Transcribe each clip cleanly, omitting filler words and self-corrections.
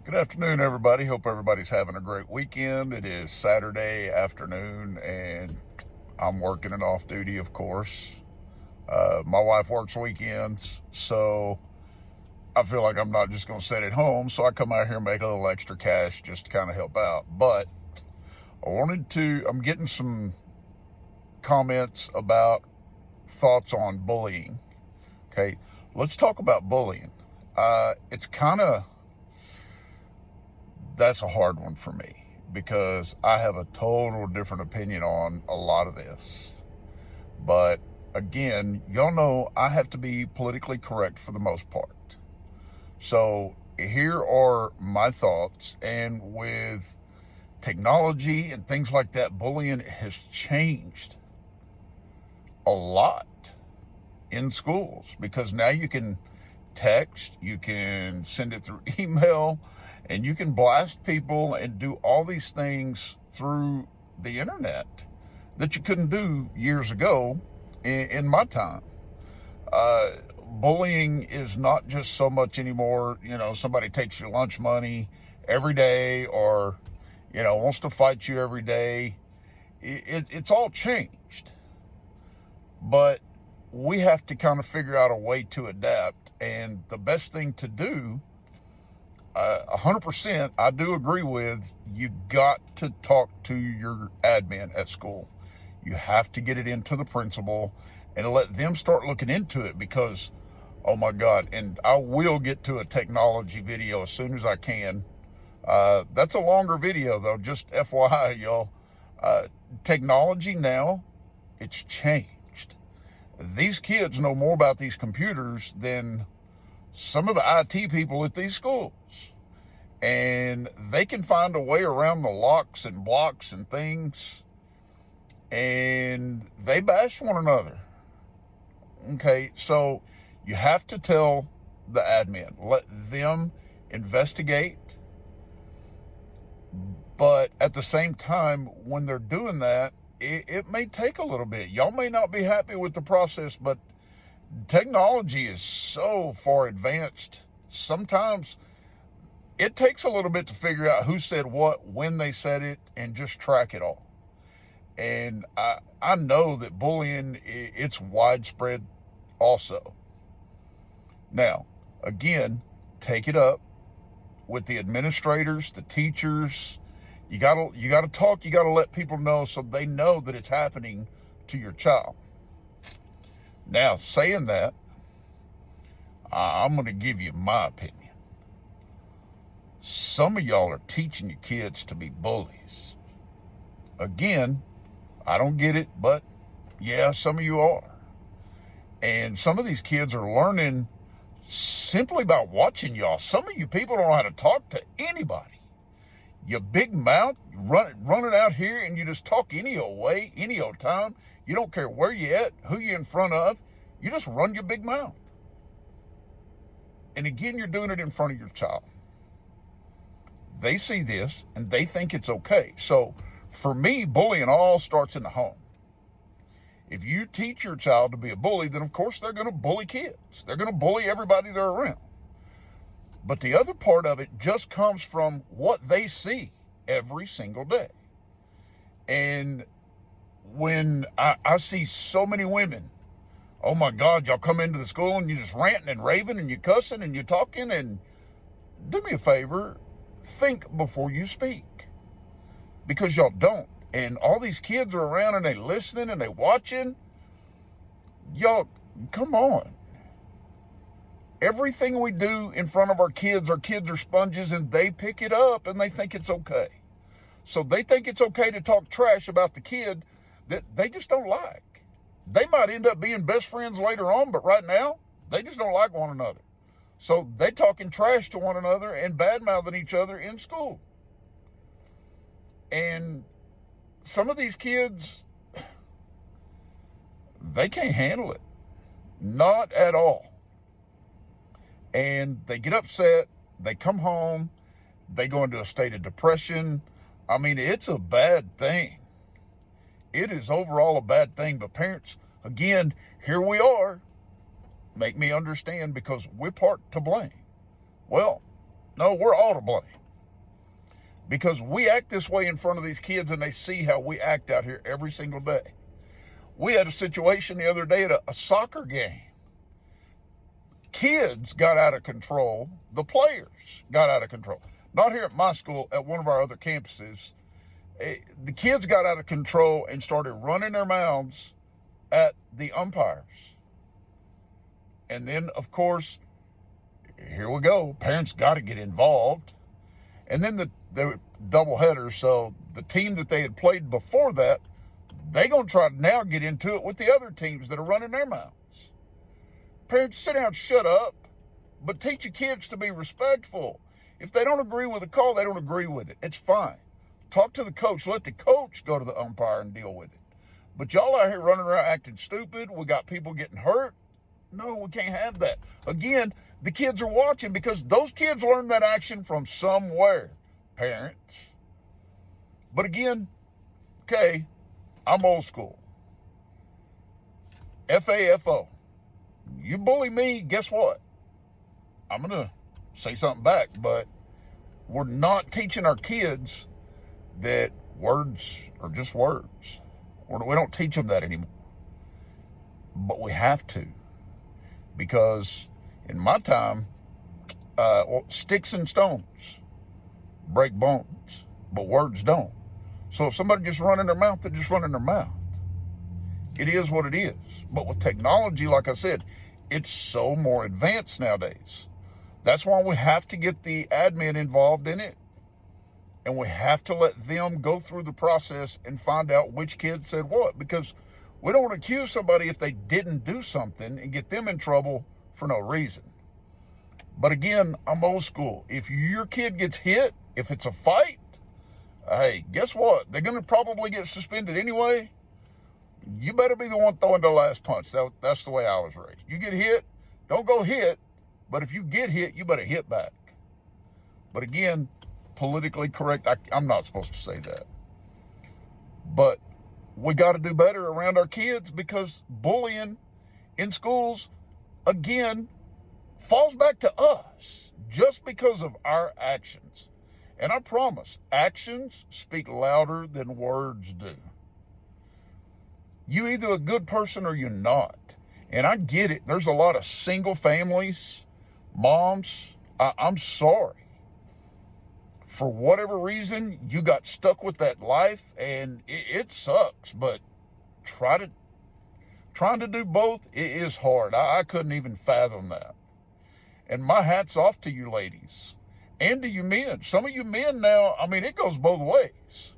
Good afternoon, everybody. Hope everybody's having a great weekend. It is Saturday afternoon, and I'm working it off duty, of course. My wife works weekends, so I feel like I'm not just going to sit at home. So I come out here and make a little extra cash just to kind of help out. But I'm getting some comments about thoughts on bullying. Okay, let's talk about bullying. It's kind of That's a hard one for me because I have a total different opinion on a lot of this. But again, y'all know I have to be politically correct for the most part. So here are my thoughts. And with technology and things like that, bullying has changed a lot in schools because now you can text, you can send it through email, and you can blast people and do all these things through the internet that you couldn't do years ago in my time. Bullying is not just so much anymore, somebody takes your lunch money every day or, wants to fight you every day. It's all changed. But we have to kind of figure out a way to adapt. And the best thing to do, 100%, I do agree with, you got to talk to your admin at school. You have to get it into the principal and let them start looking into it because, oh my God, and I will get to a technology video as soon as I can. That's a longer video though, just FYI, y'all. Technology now, it's changed. These kids know more about these computers than some of the IT people at these schools. And they can find a way around the locks and blocks and things. And they bash one another. Okay, so you have to tell the admin, let them investigate. But at the same time, when they're doing that, it may take a little bit. Y'all may not be happy with the process, but technology is so far advanced. Sometimes it takes a little bit to figure out who said what, when they said it, and just track it all. And I know that bullying, it's widespread also. Now, again, take it up with the administrators, the teachers. You gotta talk, you gotta let people know so they know that it's happening to your child. Now, saying that, I'm going to give you my opinion. Some of y'all are teaching your kids to be bullies. Again, I don't get it, but yeah, some of you are. And some of these kids are learning simply by watching y'all. Some of you people don't know how to talk to anybody. You big mouth, you run it out here, and you just talk any old way, any old time. You don't care where you at, who you in front of. You just run your big mouth. And again, you're doing it in front of your child. They see this, and they think it's okay. So, for me, bullying all starts in the home. If you teach your child to be a bully, then of course they're going to bully kids. They're going to bully everybody they're around. But the other part of it just comes from what they see every single day. And when I see so many women, oh my God, y'all come into the school and you just ranting and raving and you cussing and you talking, and do me a favor, think before you speak. Because y'all don't. And all these kids are around and they listening and they watching. Y'all, come on. Everything we do in front of our kids are sponges, and they pick it up and they think it's okay. So they think it's okay to talk trash about the kid that they just don't like. They might end up being best friends later on, but right now, they just don't like one another. So they talking trash to one another and bad-mouthing each other in school. And some of these kids, they can't handle it. Not at all. And they get upset, they come home, they go into a state of depression. I mean, it's a bad thing. It is overall a bad thing. But parents, again, here we are. Make me understand, because we're part to blame. Well, No, we're all to blame. Because we act this way in front of these kids and they see how we act out here every single day. We had a situation the other day at a soccer game. Kids got out of control. The players got out of control. Not here at my school, at one of our other campuses. The kids got out of control and started running their mouths at the umpires. And then, of course, here we go. Parents got to get involved. And then the double header. So the team that they had played before that, they're going to try to now get into it with the other teams that are running their mouths. Parents, sit down, shut up, but teach your kids to be respectful. If they don't agree with the call, they don't agree with it. It's fine. Talk to the coach. Let the coach go to the umpire and deal with it. But y'all out here running around acting stupid. We got people getting hurt. No, we can't have that. Again, the kids are watching because those kids learned that action from somewhere, parents. But again, okay, I'm old school. FAFO. You bully me, guess what? I'm going to say something back, but we're not teaching our kids that words are just words. We don't teach them that anymore. But we have to. Because in my time, sticks and stones break bones, but words don't. So if somebody just running their mouth, they're just running their mouth. It is what it is. But with technology, like I said, it's so more advanced nowadays. That's why we have to get the admin involved in it. And we have to let them go through the process and find out which kid said what. Because we don't want to accuse somebody if they didn't do something and get them in trouble for no reason. But again, I'm old school. If your kid gets hit, if it's a fight, hey, guess what? They're going to probably get suspended anyway. You better be the one throwing the last punch. That's the way I was raised. You get hit, don't go hit. But if you get hit, you better hit back. But again, politically correct, I'm not supposed to say that. But we got to do better around our kids because bullying in schools, again, falls back to us just because of our actions. And I promise, actions speak louder than words do. You either a good person or you're not. And I get it. There's a lot of single families, moms. I'm sorry. For whatever reason, you got stuck with that life, and it sucks. But trying to do both, it is hard. I couldn't even fathom that. And my hat's off to you ladies and to you men. Some of you men now, I mean, it goes both ways.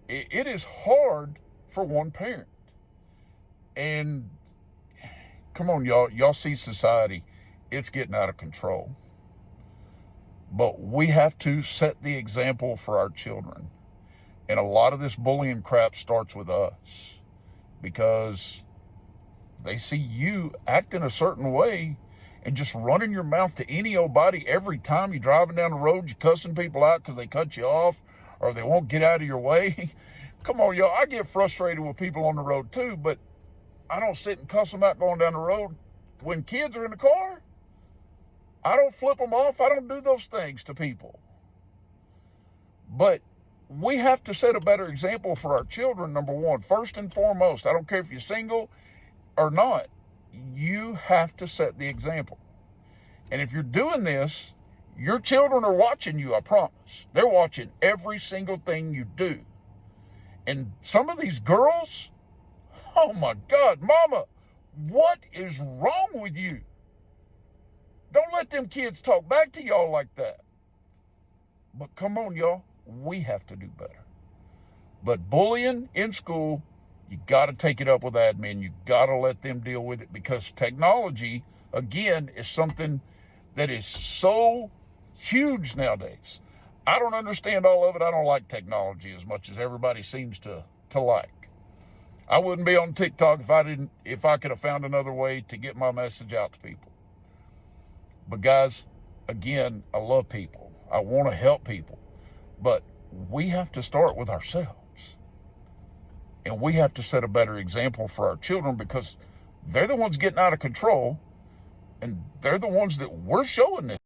It is hard for one parent. And come on, y'all. Y'all see society. It's getting out of control. But we have to set the example for our children. And a lot of this bullying crap starts with us. Because they see you acting a certain way and just running your mouth to any old body every time you're driving down the road, you're cussing people out because they cut you off or they won't get out of your way. Come on, y'all. I get frustrated with people on the road too, but I don't sit and cuss them out going down the road when kids are in the car. I don't flip them off. I don't do those things to people. But we have to set a better example for our children, number one. First and foremost, I don't care if you're single or not, you have to set the example. And if you're doing this, your children are watching you, I promise. They're watching every single thing you do. And some of these girls, oh my God, mama, what is wrong with you? Don't let them kids talk back to y'all like that. But come on, y'all, we have to do better. But bullying in school, you got to take it up with admin. You got to let them deal with it because technology, again, is something that is so huge nowadays. I don't understand all of it. I don't like technology as much as everybody seems to like. I wouldn't be on TikTok if I could have found another way to get my message out to people. But guys, again, I love people. I want to help people. But we have to start with ourselves. And we have to set a better example for our children because they're the ones getting out of control and they're the ones that we're showing this.